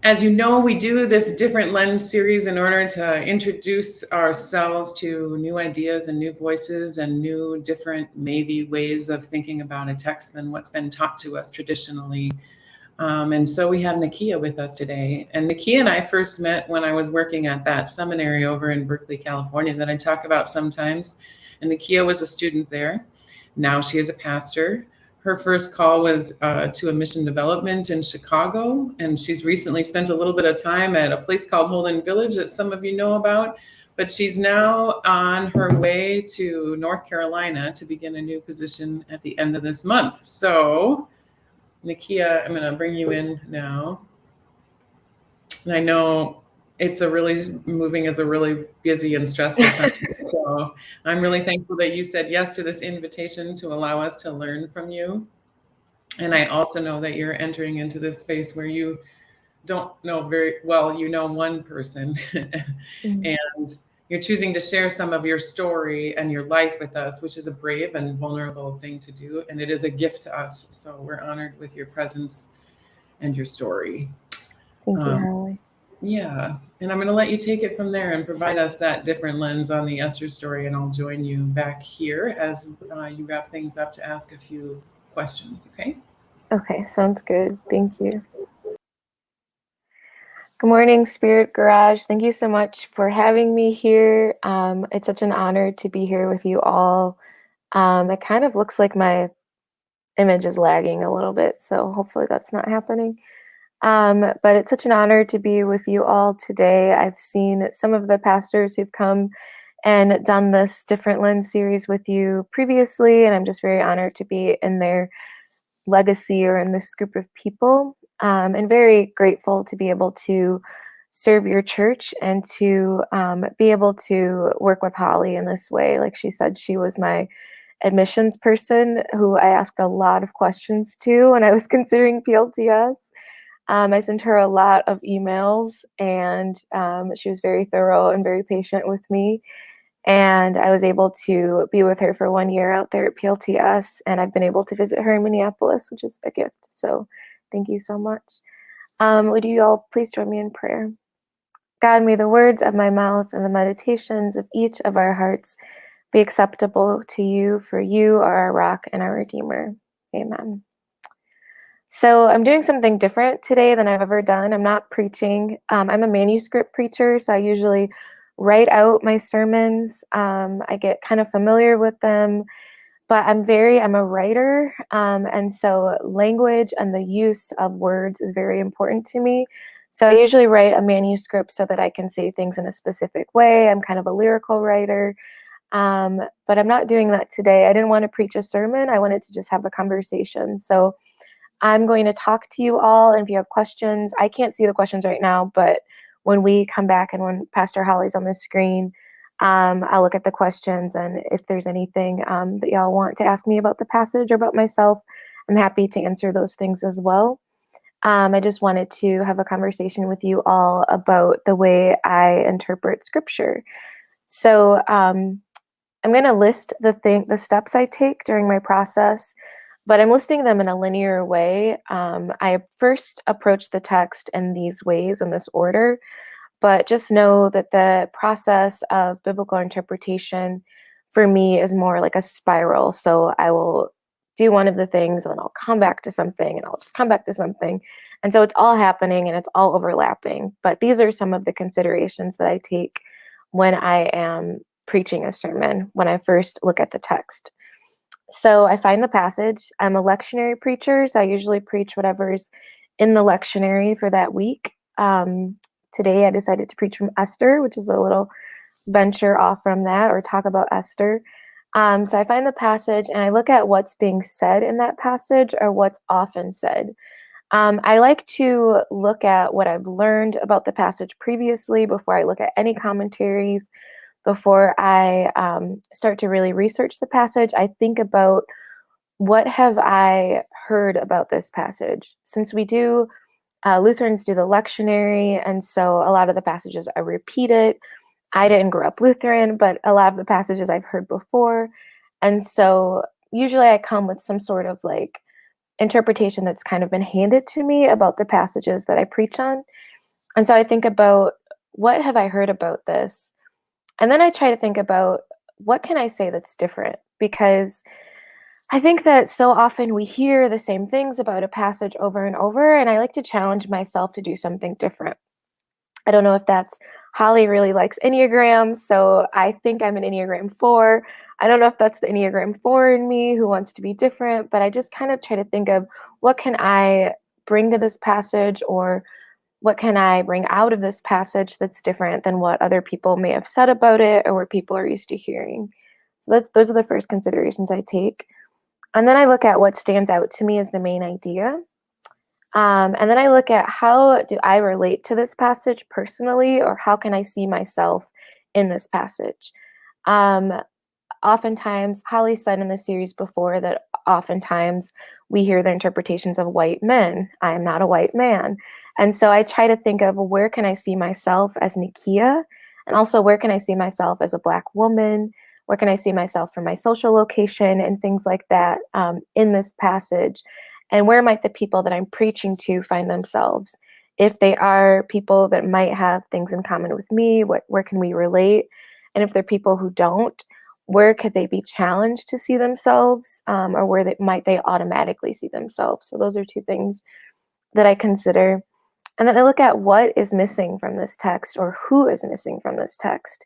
As you know, we do this different lens series in order to introduce ourselves to new ideas and new voices and new different maybe ways of thinking about a text than what's been taught to us traditionally. And so we have Nikkeya with us today. And Nikkeya and I first met when I was working at that seminary over in Berkeley, California, that I talk about sometimes. And Nikkeya was a student there. Now she is a pastor. Her first call was to a mission development in Chicago. And she's recently spent a little bit of time at a place called Holden Village that some of you know about. But she's now on her way to North Carolina to begin a new position at the end of this month. So Nikkeya, I'm going to bring you in now. And I know it's moving is a really busy and stressful time. So I'm really thankful that you said yes to this invitation to allow us to learn from you. And I also know that you're entering into this space where you don't know very well, you know one person. And you're choosing to share some of your story and your life with us, which is a brave and vulnerable thing to do. And it is a gift to us. So we're honored with your presence and your story. Thank you, Holly. Yeah. And I'm going to let you take it from there and provide us that different lens on the Esther story. And I'll join you back here as you wrap things up to ask a few questions. Okay. Okay, sounds good. Thank you. Good morning, Spirit Garage. Thank you so much for having me here. It's such an honor to be here with you all. It kind of looks like my image is lagging a little bit, so hopefully that's not happening. But it's such an honor to be with you all today. I've seen some of the pastors who've come and done this different lens series with you previously, and I'm just very honored to be in their legacy or in this group of people, and very grateful to be able to serve your church and to be able to work with Holly in this way. Like she said, she was my admissions person who I asked a lot of questions to when I was considering PLTS. I sent her a lot of emails, and she was very thorough and very patient with me. And I was able to be with her for 1 year out there at PLTS, and I've been able to visit her in Minneapolis, which is a gift. So thank you so much. Would you all please join me in prayer? God, may the words of my mouth and the meditations of each of our hearts be acceptable to you, for you are our rock and our Redeemer. Amen. So I'm doing something different today than I've ever done. I'm not preaching. I'm a manuscript preacher, so I usually write out my sermons. I get kind of familiar with them, but I'm a writer, and so language and the use of words is very important to me. So I usually write a manuscript so that I can say things in a specific way. I'm kind of a lyrical writer, but I'm not doing that today. I didn't want to preach a sermon. I wanted to just have a conversation. So I'm going to talk to you all, and if you have questions, I can't see the questions right now, but when we come back and when Pastor Holly's on the screen, I'll look at the questions, and if there's anything that y'all want to ask me about the passage or about myself, I'm happy to answer those things as well. I just wanted to have a conversation with you all about the way I interpret scripture. So I'm going to list the steps I take during my process, but I'm listing them in a linear way. I first approach the text in these ways, in this order, but just know that the process of biblical interpretation for me is more like a spiral. So I will do one of the things, and then I'll come back to something, and I'll just come back to something. And so it's all happening and it's all overlapping. But these are some of the considerations that I take when I am preaching a sermon, when I first look at the text. So I find the passage. I'm a lectionary preacher, so I usually preach whatever's in the lectionary for that week. Today I decided to preach from Esther, which is a little venture off from that, or talk about Esther. So I find the passage and I look at what's being said in that passage or what's often said. I like to look at what I've learned about the passage previously before I look at any commentaries. Before I start to really research the passage, I think about what have I heard about this passage. Since we do, Lutherans do the lectionary, and so a lot of the passages are repeated. I didn't grow up Lutheran, but a lot of the passages I've heard before. And so usually I come with some sort of like interpretation that's kind of been handed to me about the passages that I preach on. And so I think about, what have I heard about this? And then I try to think about, what can I say that's different? Because I think that so often we hear the same things about a passage over and over, and I like to challenge myself to do something different. I don't know if that's, Holly really likes Enneagrams, so I think I'm an Enneagram 4. I don't know if that's the Enneagram 4 in me who wants to be different, but I just kind of try to think of, what can I bring to this passage, or what can I bring out of this passage that's different than what other people may have said about it, or what people are used to hearing. So those are the first considerations I take. And then I look at what stands out to me as the main idea. And then I look at, how do I relate to this passage personally, or how can I see myself in this passage? Um, Oftentimes, Holly said in the series before that oftentimes we hear the interpretations of white men. I am not a white man. And so I try to think of, well, where can I see myself as Nikkeya? And also, where can I see myself as a Black woman? Where can I see myself from my social location and things like that, in this passage? And where might the people that I'm preaching to find themselves? If they are people that might have things in common with me, where can we relate? And if they're people who don't, where could they be challenged to see themselves, or where might they automatically see themselves? So those are two things that I consider. And then I look at, what is missing from this text, or who is missing from this text.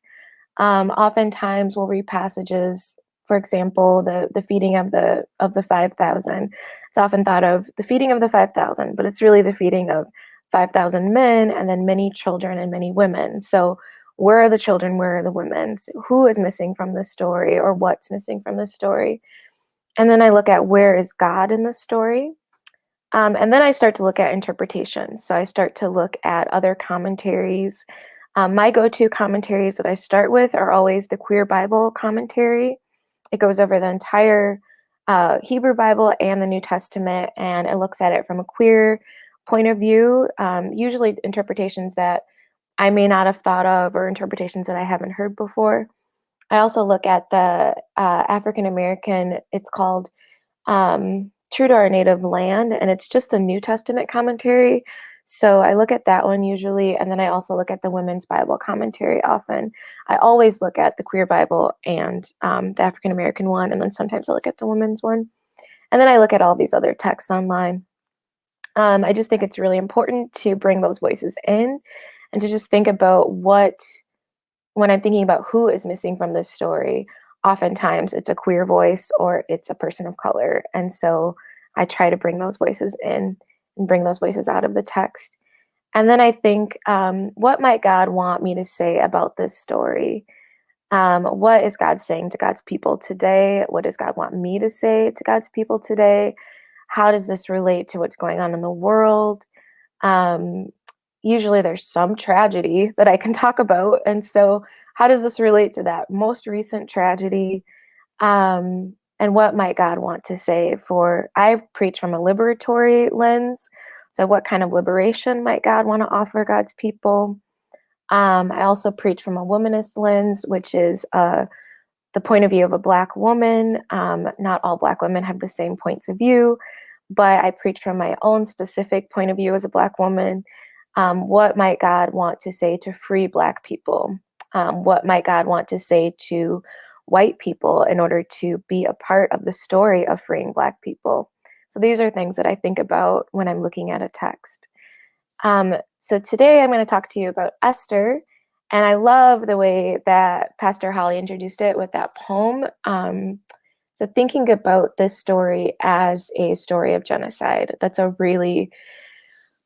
Oftentimes we'll read passages, for example, the feeding of the 5,000. It's often thought of the feeding of the 5,000, but it's really the feeding of 5,000 men, and then many children and many women. So where are the children? Where are the women? So who is missing from this story, or what's missing from this story? And then I look at, where is God in this story? And then I start to look at interpretations. So I start to look at other commentaries. My go-to commentaries that I start with are always the Queer Bible commentary. It goes over the entire Hebrew Bible and the New Testament, and it looks at it from a queer point of view, usually interpretations that I may not have thought of, or interpretations that I haven't heard before. I also look at the African American, it's called True to Our Native Land, and it's just a New Testament commentary. So I look at that one usually, and then I also look at the Women's Bible commentary often. I always look at the Queer Bible and the African American one, and then sometimes I look at the Women's one. And then I look at all these other texts online. I just think it's really important to bring those voices in, and to just think about, when I'm thinking about who is missing from this story, oftentimes it's a queer voice, or it's a person of color. And so I try to bring those voices in, and bring those voices out of the text. And then I think, what might God want me to say about this story? What is God saying to God's people today? What does God want me to say to God's people today? How does this relate to what's going on in the world? Um, Usually there's some tragedy that I can talk about. And so, how does this relate to that most recent tragedy? And what might God want to say? I preach from a liberatory lens. So, what kind of liberation might God want to offer God's people? I also preach from a womanist lens, which is the point of view of a Black woman. Not all Black women have the same points of view, but I preach from my own specific point of view as a Black woman. What might God want to say to free Black people? What might God want to say to white people in order to be a part of the story of freeing Black people? So these are things that I think about when I'm looking at a text. So today I'm going to talk to you about Esther. And I love the way that Pastor Holly introduced it with that poem. So thinking about this story as a story of genocide, that's a really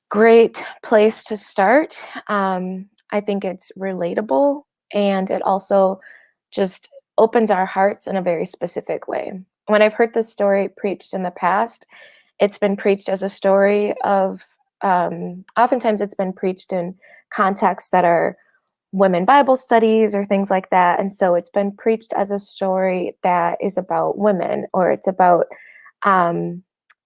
great place to start. I think it's relatable, and it also just opens our hearts in a very specific way. When I've heard this story preached in the past, it's been preached as a story of, oftentimes it's been preached in contexts that are women Bible studies or things like that. And so it's been preached as a story that is about women, or it's about,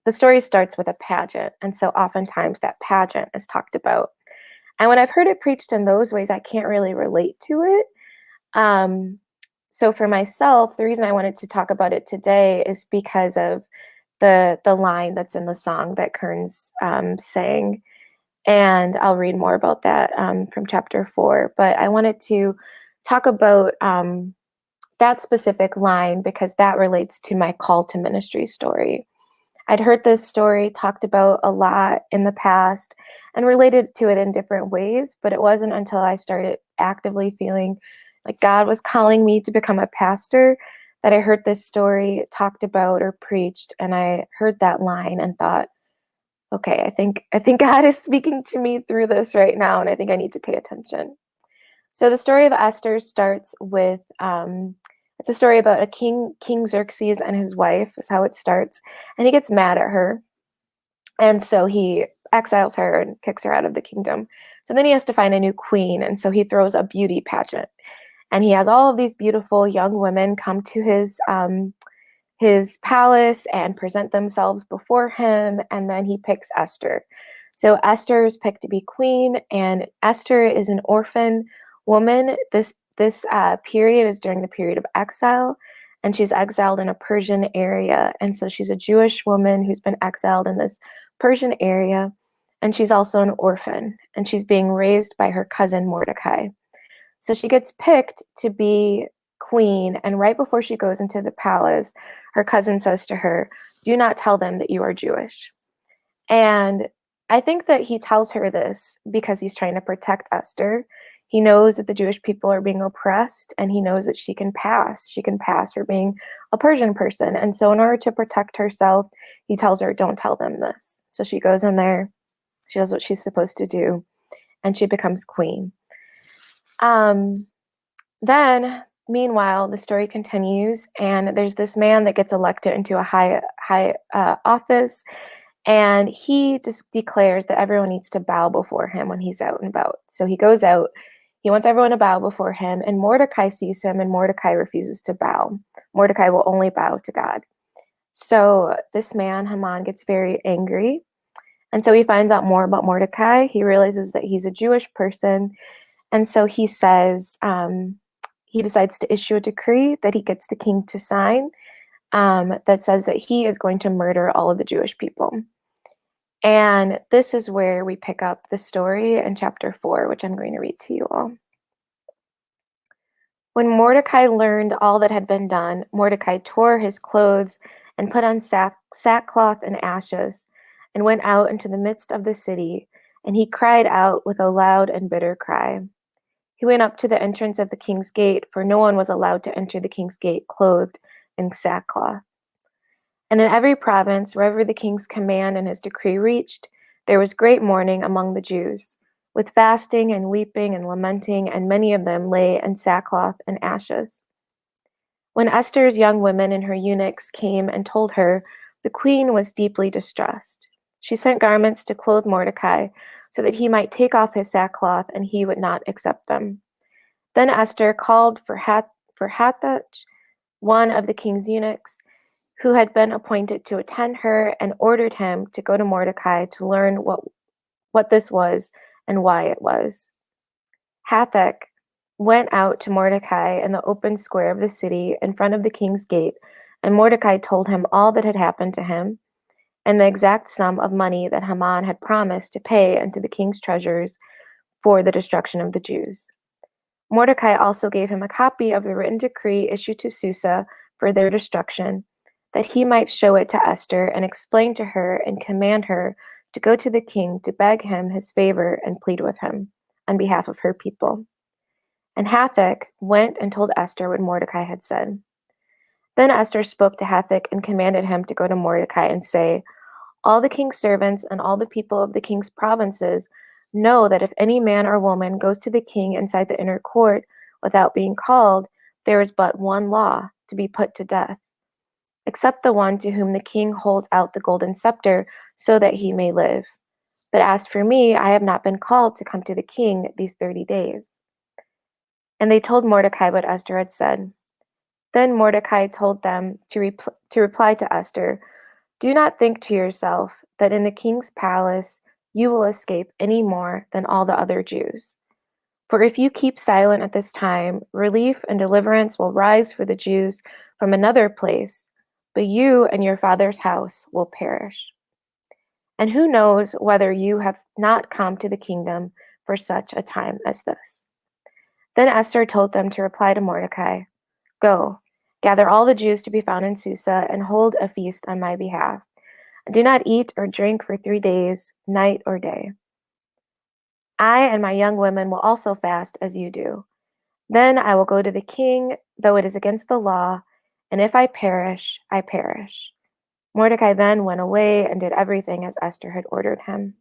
the story starts with a pageant. And so oftentimes that pageant is talked about. And when I've heard it preached in those ways, I can't really relate to it. So for myself, the reason I wanted to talk about it today is because of the line that's in the song that Kearns sang. And I'll read more about that from chapter 4. But I wanted to talk about that specific line because that relates to my call to ministry story. I'd heard this story talked about a lot in the past and related to it in different ways, but it wasn't until I started actively feeling like God was calling me to become a pastor that I heard this story talked about or preached, and I heard that line and thought, okay, I think God is speaking to me through this right now, and I think I need to pay attention. So the story of Esther starts with it's a story about a King Xerxes and his wife is how it starts, and he gets mad at her, and so he exiles her and kicks her out of the kingdom. So then he has to find a new queen, and so he throws a beauty pageant, and he has all of these beautiful young women come to his palace and present themselves before him, and then he picks Esther. So Esther is picked to be queen, and Esther is an orphan woman. This period is during the period of exile, and she's exiled in a Persian area, and so she's a Jewish woman who's been exiled in this Persian area, and she's also an orphan, and she's being raised by her cousin Mordecai. So she gets picked to be queen, and right before she goes into the palace, her cousin says to her, "Do not tell them that you are Jewish." And I think that he tells her this because he's trying to protect Esther. He knows that the Jewish people are being oppressed, and he knows that she can pass. She can pass for being a Persian person. And so, in order to protect herself, he tells her, "Don't tell them this." So she goes in there, she does what she's supposed to do, and she becomes queen. Um, Then, meanwhile, the story continues, and there's this man that gets elected into a high office, and he just declares that everyone needs to bow before him when he's out and about. So he goes out, he wants everyone to bow before him, and Mordecai sees him, and Mordecai refuses to bow. Mordecai will only bow to God. So this man, Haman, gets very angry, and so he finds out more about Mordecai. He realizes that he's a Jewish person, and so he says, he decides to issue a decree that he gets the king to sign that says that he is going to murder all of the Jewish people. And this is where we pick up the story in chapter 4, which I'm going to read to you all. When Mordecai learned all that had been done, Mordecai tore his clothes and put on sackcloth and ashes and went out into the midst of the city, and he cried out with a loud and bitter cry. He went up to the entrance of the king's gate, for no one was allowed to enter the king's gate clothed in sackcloth. And in every province, wherever the king's command and his decree reached, there was great mourning among the Jews, with fasting and weeping and lamenting, and many of them lay in sackcloth and ashes. When Esther's young women and her eunuchs came and told her, the queen was deeply distressed. She sent garments to clothe Mordecai, so that he might take off his sackcloth, and he would not accept them. Then Esther called for Hathach, one of the king's eunuchs, who had been appointed to attend her, and ordered him to go to Mordecai to learn what this was and why it was. Hathach went out to Mordecai in the open square of the city in front of the king's gate, and Mordecai told him all that had happened to him, and the exact sum of money that Haman had promised to pay into the king's treasures for the destruction of the Jews. Mordecai also gave him a copy of the written decree issued to Susa for their destruction, that he might show it to Esther and explain to her and command her to go to the king to beg him his favor and plead with him on behalf of her people. And Hathach went and told Esther what Mordecai had said. Then Esther spoke to Hathach and commanded him to go to Mordecai and say, all the king's servants and all the people of the king's provinces know that if any man or woman goes to the king inside the inner court without being called, there is but one law, to be put to death, except the one to whom the king holds out the golden scepter so that he may live. But as for me, I have not been called to come to the king these 30 days. And they told Mordecai what Esther had said. Then Mordecai told them to reply to Esther, do not think to yourself that in the king's palace you will escape any more than all the other Jews. For if you keep silent at this time, relief and deliverance will rise for the Jews from another place, but you and your father's house will perish. And who knows whether you have not come to the kingdom for such a time as this. Then Esther told them to reply to Mordecai, Go, gather all the Jews to be found in Susa, and hold a feast on my behalf. Do not eat or drink for 3 days, night or day. I and my young women will also fast as you do. Then I will go to the king, though it is against the law, and if I perish, I perish. Mordecai then went away and did everything as Esther had ordered him.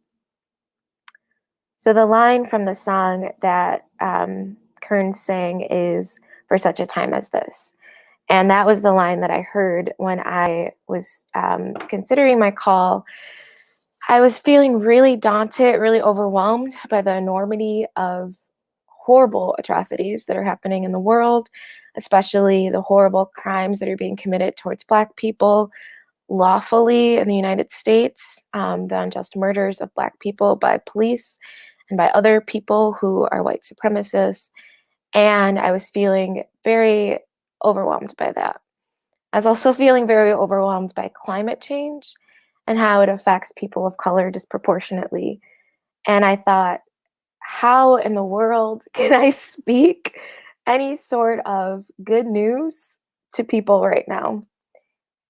So the line from the song that Kern sang is, for such a time as this. And that was the line that I heard when I was considering my call. I was feeling really daunted, really overwhelmed by the enormity of horrible atrocities that are happening in the world, especially the horrible crimes that are being committed towards Black people lawfully in the United States, the unjust murders of Black people by police and by other people who are white supremacists. And I was feeling very overwhelmed by that. I was also feeling very overwhelmed by climate change and how it affects people of color disproportionately. And I thought, how in the world can I speak any sort of good news to people right now?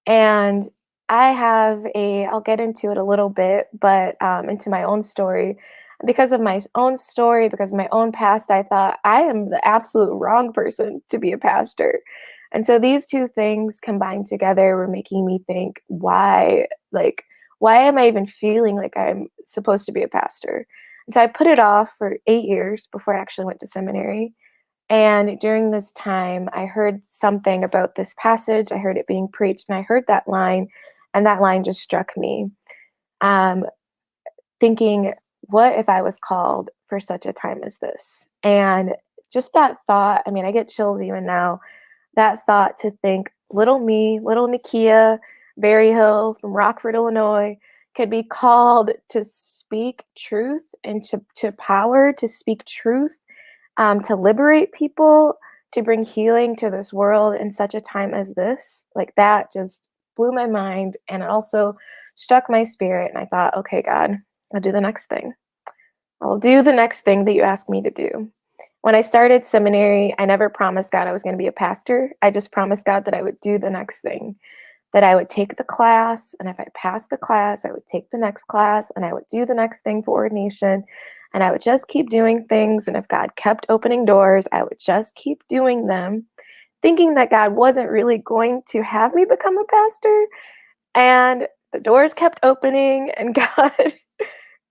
And I'll get into it a little bit, but into my own story. Because of my own story, because of my own past, I thought I am the absolute wrong person to be a pastor. And so these two things combined together were making me think, why am I even feeling like I'm supposed to be a pastor? And so I put it off for 8 years before I actually went to seminary. And during this time, I heard something about this passage. I heard it being preached, and I heard that line, and that line just struck me. Thinking, what if I was called for such a time as this? And just that thought, I mean, I get chills even now. That thought to think, little me, little Nikkeya Berryhill from Rockford, Illinois, could be called to speak truth and to power, to speak truth, to liberate people, to bring healing to this world in such a time as this. Like that just blew my mind. And it also struck my spirit. And I thought, okay, God, I'll do the next thing. I'll do the next thing that you asked me to do. When I started seminary, I never promised God I was going to be a pastor. I just promised God that I would do the next thing, that I would take the class, and if I passed the class, I would take the next class, and I would do the next thing for ordination, and I would just keep doing things, and if God kept opening doors, I would just keep doing them, thinking that God wasn't really going to have me become a pastor, and the doors kept opening, and God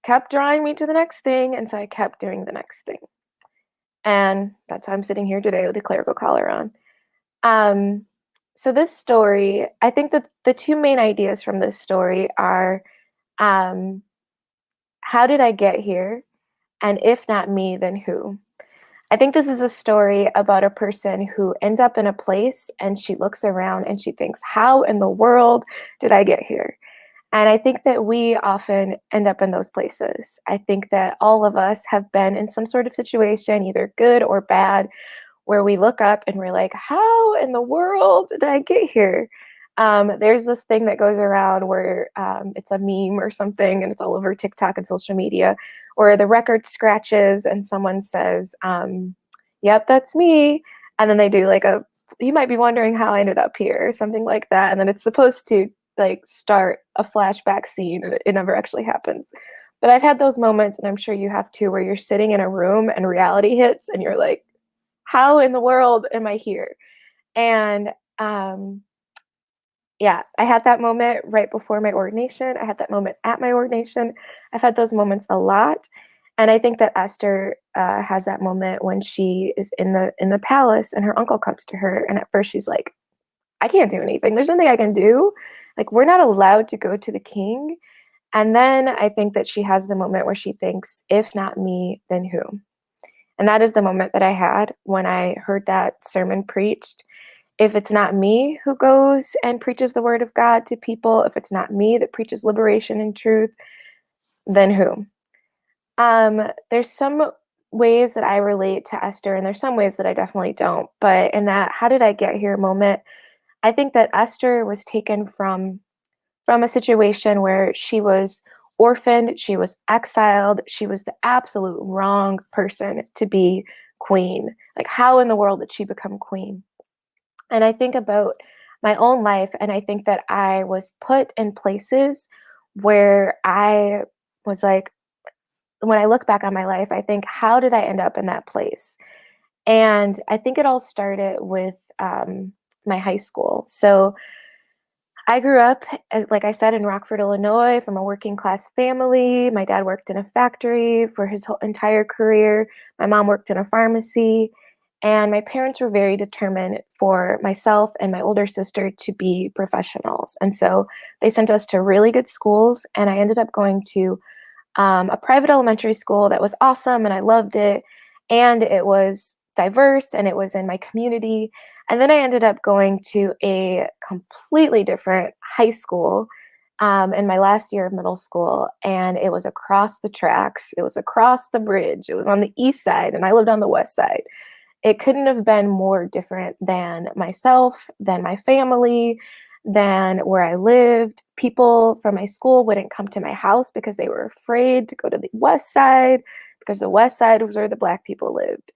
kept drawing me to the next thing, and so I kept doing the next thing. And that's how I'm sitting here today with a clerical collar on. So this story, I think that the two main ideas from this story are, how did I get here? And if not me, then who? I think this is a story about a person who ends up in a place and she looks around and she thinks, how in the world did I get here? And I think that we often end up in those places. I think that all of us have been in some sort of situation, either good or bad, where we look up and we're like, how in the world did I get here? There's this thing that goes around where it's a meme or something, and it's all over TikTok and social media, where the record scratches and someone says, yep, that's me. And then they do like you might be wondering how I ended up here, or something like that. And then it's supposed to like start a flashback scene, and it never actually happens. But I've had those moments, and I'm sure you have too, where you're sitting in a room and reality hits and you're like, how in the world am I here? And yeah, I had that moment right before my ordination. I had that moment at my ordination. I've had those moments a lot. And I think that Esther has that moment when she is in the palace and her uncle comes to her. And at first she's like, I can't do anything. There's nothing I can do. Like, we're not allowed to go to the king. And then I think that she has the moment where she thinks, if not me, then who? And that is the moment that I had when I heard that sermon preached. If it's not me who goes and preaches the word of God to people, if it's not me that preaches liberation and truth, then who? There's some ways that I relate to Esther, and there's some ways that I definitely don't. But in that how did I get here moment, I think that Esther was taken from a situation where she was orphaned. She was exiled. She was the absolute wrong person to be queen. Like, how in the world did she become queen? And I think about my own life, and I think that I was put in places where I was like, when I look back on my life, I think, how did I end up in that place? And I think it all started with my high school. So I grew up, like I said, in Rockford, Illinois, from a working class family. My dad worked in a factory for his whole entire career. My mom worked in a pharmacy. And my parents were very determined for myself and my older sister to be professionals. And so they sent us to really good schools. And I ended up going to a private elementary school that was awesome, and I loved it. And it was diverse, and it was in my community. And then I ended up going to a completely different high school in my last year of middle school, and it was across the tracks. It was across the bridge. It was on the east side, and I lived on the west side. It couldn't have been more different than myself, than my family, than where I lived. People from my school wouldn't come to my house because they were afraid to go to the west side, because the west side was where the Black people lived.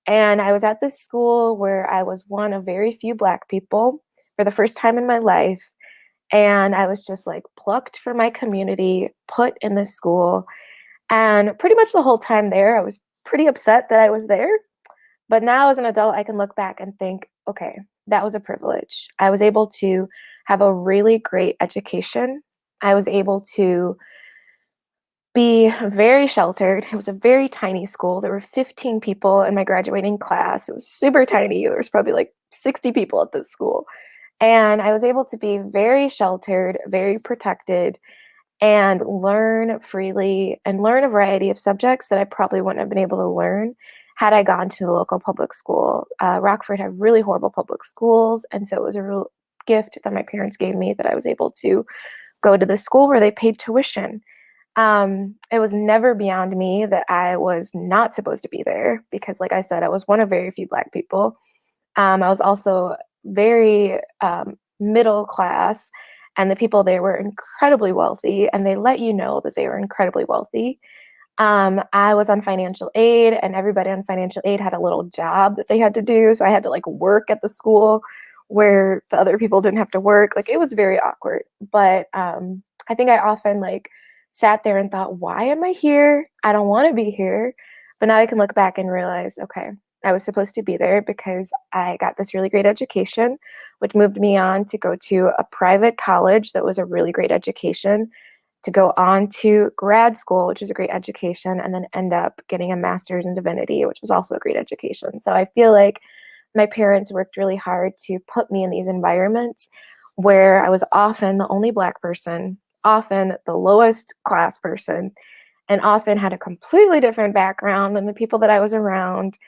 And I was at this school where I was one of very few Black people for the first time in my life. And I was just like plucked from my community, put in this school. And pretty much the whole time there, I was pretty upset that I was there. But now as an adult, I can look back and think, okay, that was a privilege. I was able to have a really great education. I was able to be very sheltered. It was a very tiny school. There were 15 people in my graduating class. It was super tiny. There was probably like 60 people at this school. And I was able to be very sheltered, very protected, and learn freely and learn a variety of subjects that I probably wouldn't have been able to learn had I gone to the local public school. Rockford had really horrible public schools, and so it was a real gift that my parents gave me that I was able to go to the school where they paid tuition. It was never beyond me that I was not supposed to be there because, like I said, I was one of very few Black people. I was also very middle class, and the people there were incredibly wealthy, and they let you know that they were incredibly wealthy. I was on financial aid, and everybody on financial aid had a little job that they had to do. So I had to like work at the school where the other people didn't have to work. Like, it was very awkward. But I think I often like sat there and thought, why am I here? I don't want to be here. But now I can look back and realize, okay, I was supposed to be there because I got this really great education, which moved me on to go to a private college that was a really great education, to go on to grad school, which was a great education, and then end up getting a master's in divinity, which was also a great education. So I feel like my parents worked really hard to put me in these environments where I was often the only Black person, often the lowest class person, and often had a completely different background than the people that I was around.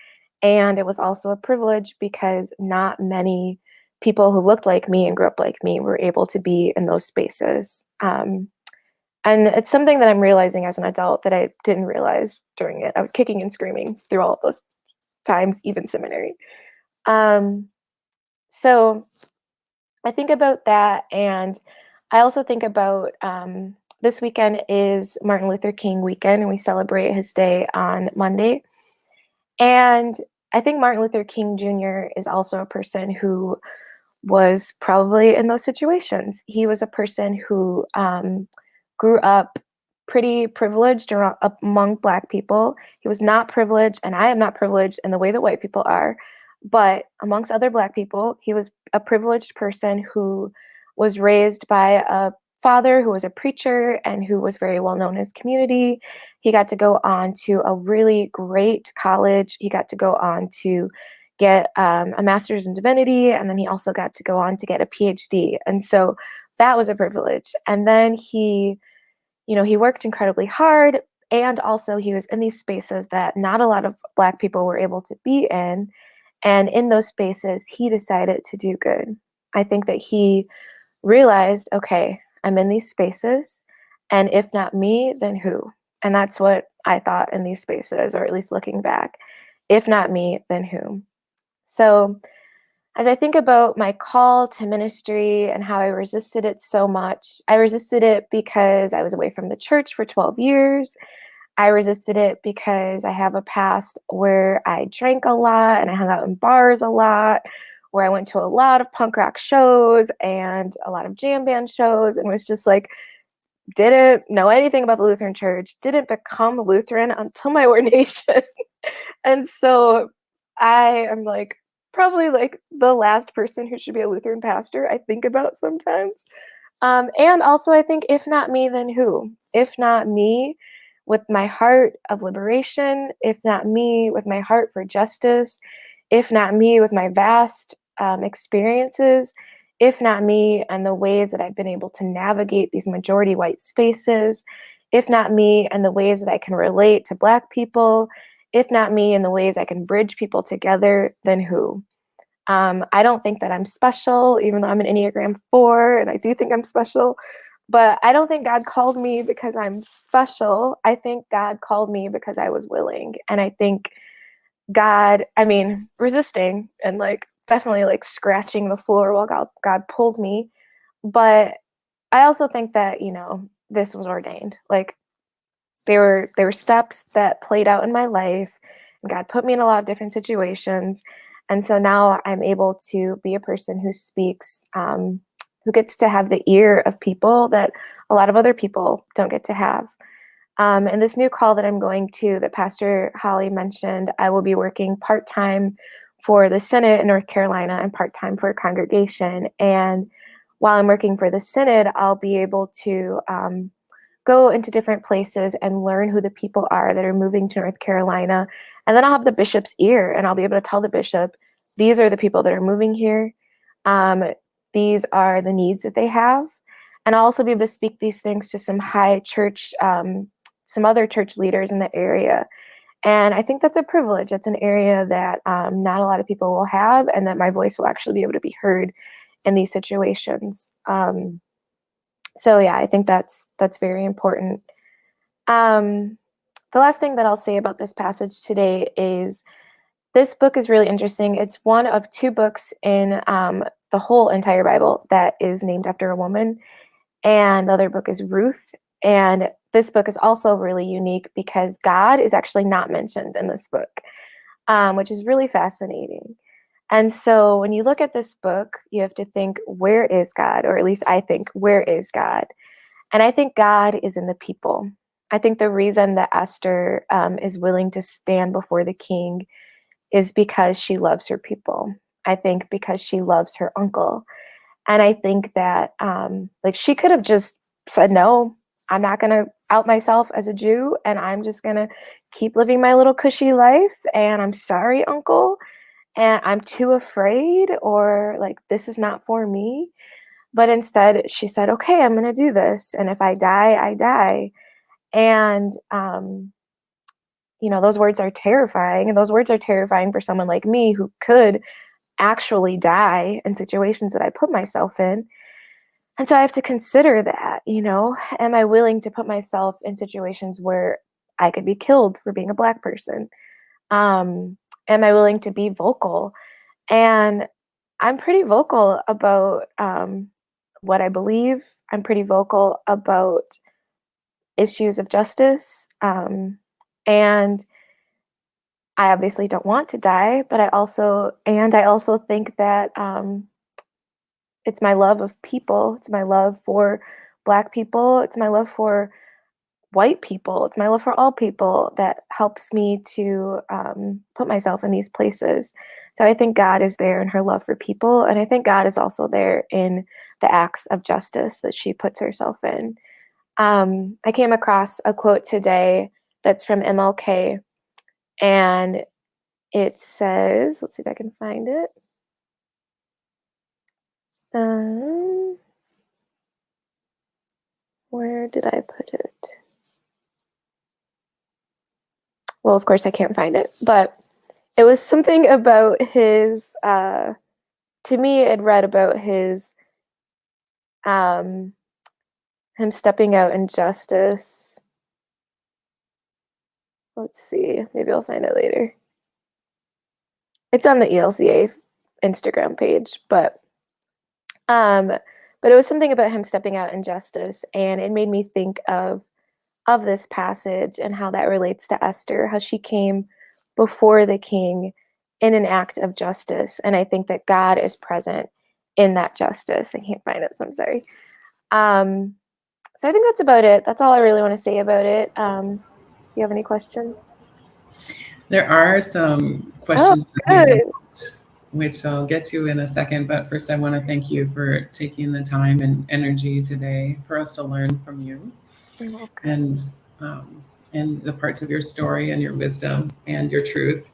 And it was also a privilege because not many people who looked like me and grew up like me were able to be in those spaces. And it's something that I'm realizing as an adult that I didn't realize during it. I was kicking and screaming through all of those times, even seminary. So I think about that. And I also think about this weekend is Martin Luther King weekend, and we celebrate his day on Monday. And I think Martin Luther King Jr. is also a person who was probably in those situations. He was a person who grew up pretty privileged among Black people. He was not privileged, and I am not privileged in the way that white people are, but amongst other Black people, he was a privileged person who was raised by a father who was a preacher and who was very well known in his community. He got to go on to a really great college. He got to go on to get a master's in divinity, and then he also got to go on to get a PhD. And so that was a privilege. And then he worked incredibly hard, and also he was in these spaces that not a lot of Black people were able to be in. And in those spaces, he decided to do good. I think that he realized, okay, I'm in these spaces, and if not me, then who? And that's what I thought in these spaces, or at least looking back. If not me, then who? So as I think about my call to ministry and how I resisted it so much, I resisted it because I was away from the church for 12 years. I resisted it because I have a past where I drank a lot and I hung out in bars a lot, where I went to a lot of punk rock shows and a lot of jam band shows, and was just like, didn't know anything about the Lutheran Church, didn't become Lutheran until my ordination. And so I am like probably like the last person who should be a Lutheran pastor I think about sometimes. And also, I think, if not me, then who? If not me with my heart of liberation, if not me with my heart for justice, if not me with my vast experiences, if not me and the ways that I've been able to navigate these majority white spaces, if not me and the ways that I can relate to Black people, if not me and the ways I can bridge people together, then who? I don't think that I'm special, even though I'm an Enneagram 4 and I do think I'm special. But I don't think God called me because I'm special. I think God called me because I was willing. And I think God, I mean, resisting and like definitely like scratching the floor while God pulled me. But I also think that, this was ordained. Like there were steps that played out in my life, and God put me in a lot of different situations. And so now I'm able to be a person who speaks, who gets to have the ear of people that a lot of other people don't get to have. And this new call that I'm going to, that Pastor Holly mentioned, I will be working part-time for the Synod in North Carolina and part-time for a congregation. And while I'm working for the Synod, I'll be able to go into different places and learn who the people are that are moving to North Carolina. And then I'll have the bishop's ear and I'll be able to tell the bishop, these are the people that are moving here. These are the needs that they have. And I'll also be able to speak these things to some high church, some other church leaders in the area. And I think that's a privilege. It's an area that not a lot of people will have, and that my voice will actually be able to be heard in these situations. So yeah, I think that's very important. The last thing that I'll say about this passage today is this book is really interesting. It's one of two books in the whole entire Bible that is named after a woman, and the other book is Ruth. And this book is also really unique because God is actually not mentioned in this book, which is really fascinating. And so when you look at this book, you have to think, where is God? Or at least I think, where is God? And I think God is in the people. I think the reason that Esther is willing to stand before the king is because she loves her people. I think because she loves her uncle. And I think that like she could have just said, no, I'm not going to out myself as a Jew, and I'm just going to keep living my little cushy life. And I'm sorry, uncle. And I'm too afraid, or like, this is not for me. But instead, she said, okay, I'm going to do this. And if I die, I die. And, those words are terrifying. And those words are terrifying for someone like me who could actually die in situations that I put myself in. And so I have to consider that, am I willing to put myself in situations where I could be killed for being a Black person? Am I willing to be vocal? And I'm pretty vocal about what I believe. I'm pretty vocal about issues of justice. And I obviously don't want to die, but I also think that it's my love of people. It's my love for Black people. It's my love for white people. It's my love for all people that helps me to put myself in these places. So I think God is there in her love for people. And I think God is also there in the acts of justice that she puts herself in. I came across a quote today that's from MLK. And it says, let's see if I can find it. Where did I put it? Well, of course I can't find it, but it was something about his, to me, it read about his, him stepping out in justice. Let's see, maybe I'll find it later. It's on the ELCA Instagram page, but it was something about him stepping out in justice, and it made me think of this passage and how that relates to Esther, how she came before the king in an act of justice. And I think that God is present in that justice. I can't find it, so I'm sorry. So I think that's about it. That's all I really want to say about it. Do you have any questions? There are some Oh, questions that we good. wrote, which I'll get to in a second. But first, I want to thank you for taking the time and energy today for us to learn from you You're welcome. and the parts of your story and your wisdom and your truth,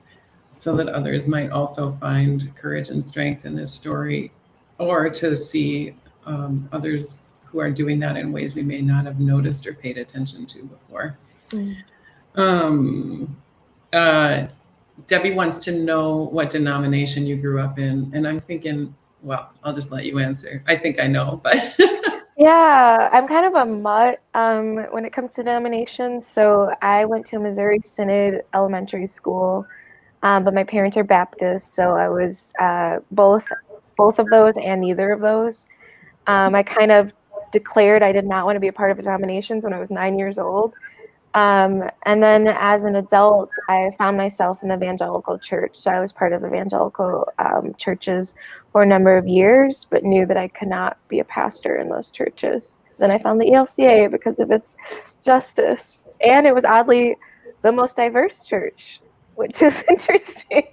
so that others might also find courage and strength in this story, or to see others who are doing that in ways we may not have noticed or paid attention to before. Mm. Debbie wants to know what denomination you grew up in, and I'm thinking, well, I'll just let you answer. I think I know, but Yeah, I'm kind of a mutt when it comes to denominations. So I went to a Missouri Synod elementary school, but my parents are Baptist, so I was both of those and neither of those. I kind of declared I did not want to be a part of denominations when I was 9 years old. And then as an adult, I found myself in the evangelical church. So I was part of evangelical churches for a number of years, but knew that I could not be a pastor in those churches. Then I found the ELCA because of its justice. And it was oddly the most diverse church, which is interesting.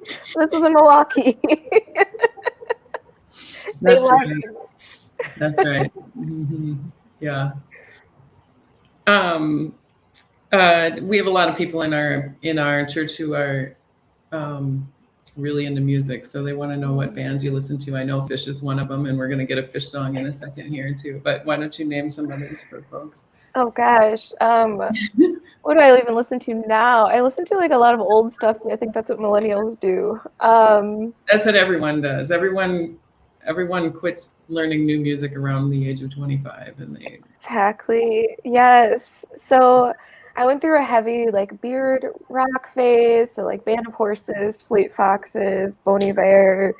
This was in Milwaukee. that's right. That's right. Yeah. We have a lot of people in our church who are really into music, so they want to know what bands you listen to. I know Fish is one of them, and we're going to get a Fish song in a second here too. But why don't you name some others for folks? Oh gosh, what do I even listen to now? I listen to like a lot of old stuff. I think that's what millennials do. That's what everyone does. Everyone quits learning new music around the age of 25, and they Exactly. Yes. So I went through a heavy like beard rock phase. So like Band of Horses, Fleet Foxes, Bon Iver,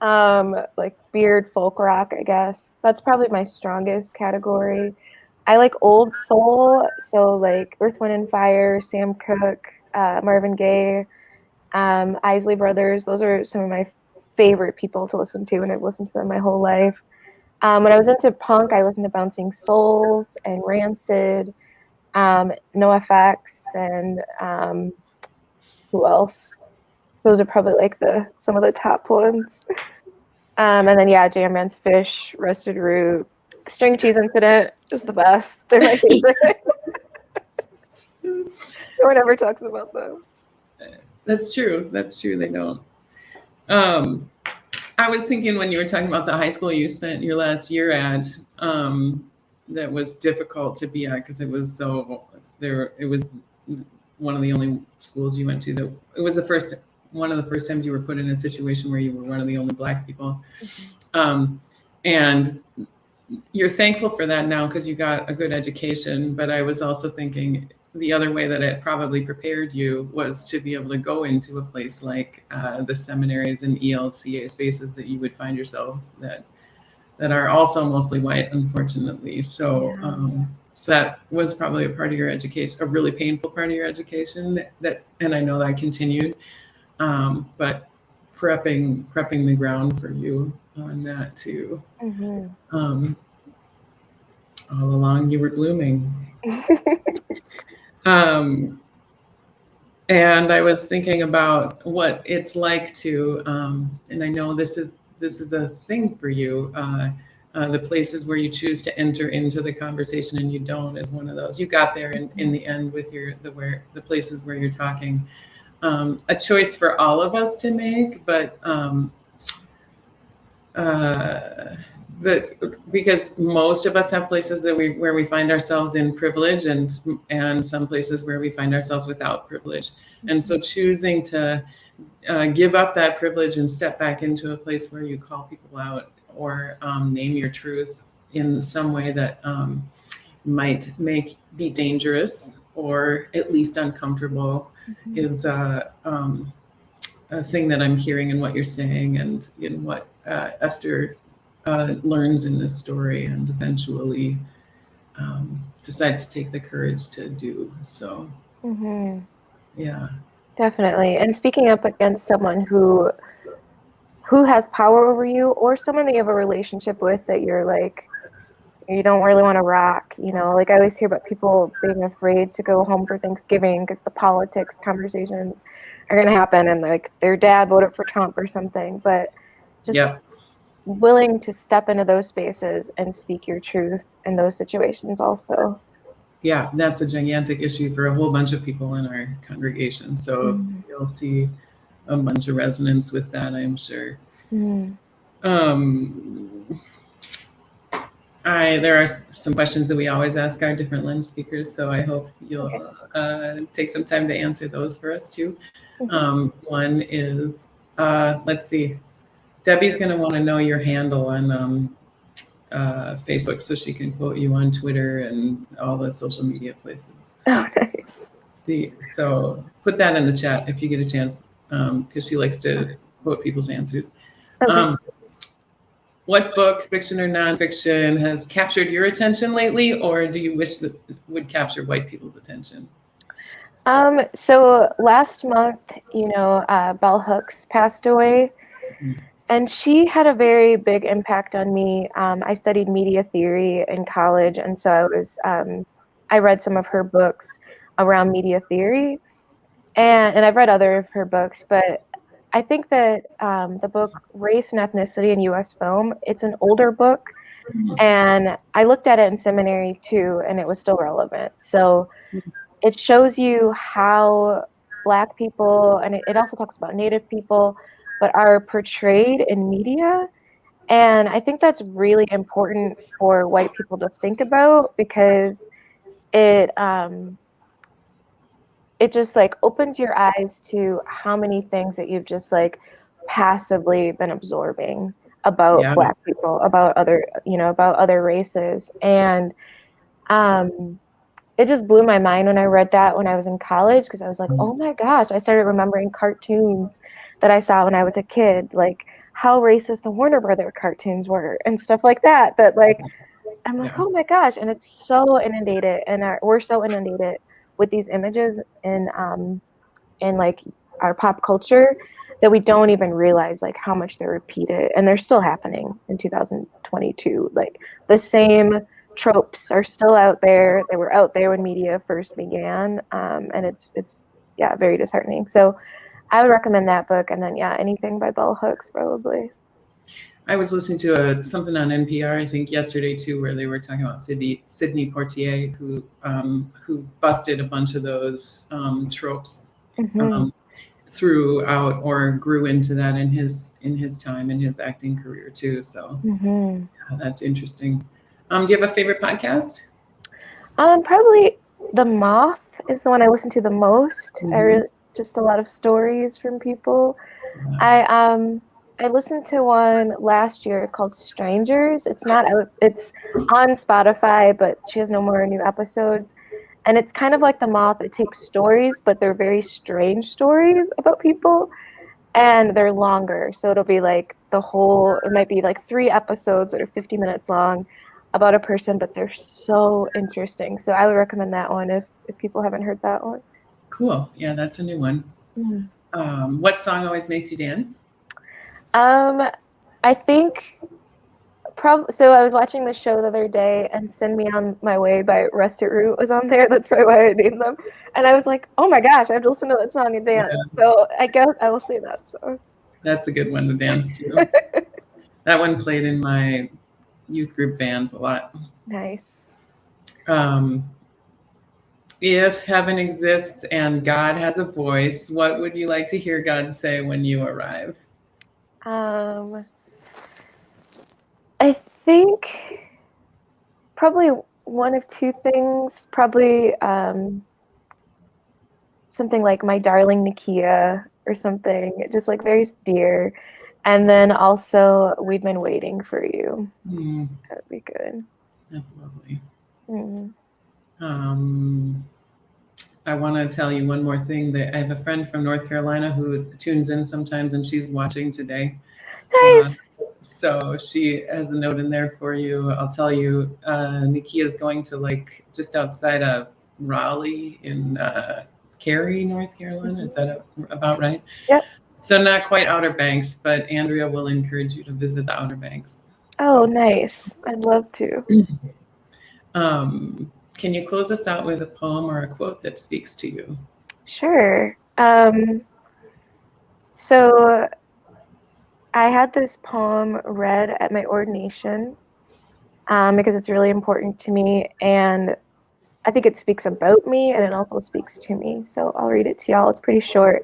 like beard folk rock, I guess. That's probably my strongest category. I like old soul, so like Earth, Wind and Fire, Sam Cooke, Marvin Gaye, Isley Brothers. Those are some of my favorite people to listen to, and I've listened to them my whole life. When I was into punk, I listened to Bouncing Souls and Rancid, NoFX, and who else? Those are probably like some of the top ones. And then yeah, Jam Man's Fish, Roasted Root, String Cheese Incident is the best. They're my favorite. No one ever talks about them. That's true. That's true. They don't. I was thinking when you were talking about the high school you spent your last year at, that was difficult to be at because it was it was one of the only schools you went to that it was one of the first times you were put in a situation where you were one of the only Black people. And you're thankful for that now because you got a good education. But I was also thinking the other way that it probably prepared you was to be able to go into a place like the seminaries and ELCA spaces that you would find yourself that are also mostly white, unfortunately. So, so that was probably a part of your education, a really painful part of your education and I know that continued, but prepping the ground for you on that too. All along you were blooming. And I was thinking about what it's like to, and I know this is a thing for you. The places where you choose to enter into the conversation and you don't is one of those. You got there in the end with the places where you're talking. A choice for all of us to make, but because most of us have places where we find ourselves in privilege and some places where we find ourselves without privilege. And so choosing to give up that privilege and step back into a place where you call people out or name your truth in some way that might be dangerous or at least uncomfortable is thing that I'm hearing in what you're saying and in what Esther learns in this story and eventually decides to take the courage to do. So, yeah. Definitely. And speaking up against someone who has power over you, or someone that you have a relationship with that you're like, you don't really want to rock, you know, like I always hear about people being afraid to go home for Thanksgiving because the politics conversations are going to happen and like their dad voted for Trump or something, but just Yeah. willing to step into those spaces and speak your truth in those situations also. Yeah, that's a gigantic issue for a whole bunch of people in our congregation. So you'll see a bunch of resonance with that, I'm sure. Um, there are some questions that we always ask our different lens speakers, so I hope you'll take some time to answer those for us too. One is, let's see, Debbie's going to want to know your handle on Facebook so she can quote you on Twitter and all the social media places. Oh, nice. So put that in the chat if you get a chance, because she likes to quote people's answers. Okay. What book, fiction or nonfiction, has captured your attention lately, or do you wish that would capture white people's attention? So last month, you know, Bell Hooks passed away, and she had a very big impact on me. I studied media theory in college, and so I read some of her books around media theory, and I've read other of her books, but I think that the book Race and Ethnicity in U.S. Film, it's an older book, and I looked at it in seminary too, and it was still relevant. So it shows you how Black people, and it also talks about Native people, but are portrayed in media. And I think that's really important for white people to think about, because it it just like opens your eyes to how many things that you've just like passively been absorbing about Yeah. Black people, about other, you know, about other races. And it just blew my mind when I read that when I was in college, because I was like, oh my gosh, I started remembering cartoons that I saw when I was a kid, like how racist the Warner Brother cartoons were and stuff like that, that like, I'm like, oh my gosh. And it's so inundated, and we're so inundated with these images in like our pop culture that we don't even realize like how much they're repeated, and they're still happening in 2022. Like the same tropes are still out there. They were out there when media first began, and it's yeah, very disheartening. So I would recommend that book, and then yeah, anything by Bell Hooks probably. I was listening to something on NPR, I think yesterday too, where they were talking about Sidney Poitier, who busted a bunch of those tropes throughout, or grew into that in his time in his acting career too. So yeah, that's interesting. Do you have a favorite podcast? Probably The Moth is the one I listen to the most. Just a lot of stories from people. I listened to one last year called Strangers. It's not out, it's on Spotify, but she has no more new episodes. And it's kind of like The Moth. It takes stories, but they're very strange stories about people, and they're longer. So it'll be like it might be like 3 episodes that are 50 minutes long about a person, but they're so interesting. So I would recommend that one if people haven't heard that one. Cool. Yeah, that's a new one. What song always makes you dance? I think so I was watching the show the other day, and Send Me On My Way by Rusted Root was on there. That's probably why I named them. And I was like, oh my gosh, I have to listen to that song and dance. So I guess I will say that song. That's a good one to dance to. That one played in my youth group bands a lot. Nice. If heaven exists and God has a voice, what would you like to hear God say when you arrive? I think probably one of 2 things. Probably something like "My darling Nikkeya" or something, just like very dear. And then also "We've been waiting for you." That would be good. That's lovely. I want to tell you one more thing. That I have a friend from North Carolina who tunes in sometimes, and she's watching today. Uh, Nice. so she has a note in there for you. I'll tell you, Nikkeya is going to like just outside of Raleigh in Cary, North Carolina. Is that about right? Yep. So not quite Outer Banks, but Andrea will encourage you to visit the Outer Banks. Oh, So, nice. I'd love to. can you close us out with a poem or a quote that speaks to you? Sure. So I had this poem read at my ordination because it's really important to me, and I think it speaks about me and it also speaks to me. So I'll read it to y'all. It's pretty short.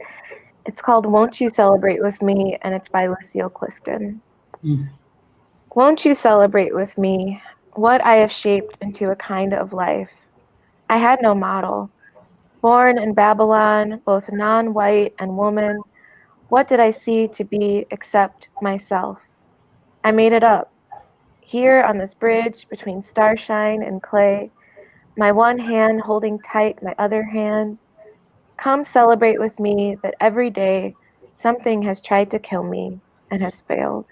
It's called Won't You Celebrate With Me, and it's by Lucille Clifton. Mm. Won't you celebrate with me what I have shaped into a kind of life? I had no model. Born in Babylon, both non-white and woman, what did I see to be except myself? I made it up. Here on this bridge between starshine and clay, my one hand holding tight my other hand. Come celebrate with me that every day something has tried to kill me and has failed.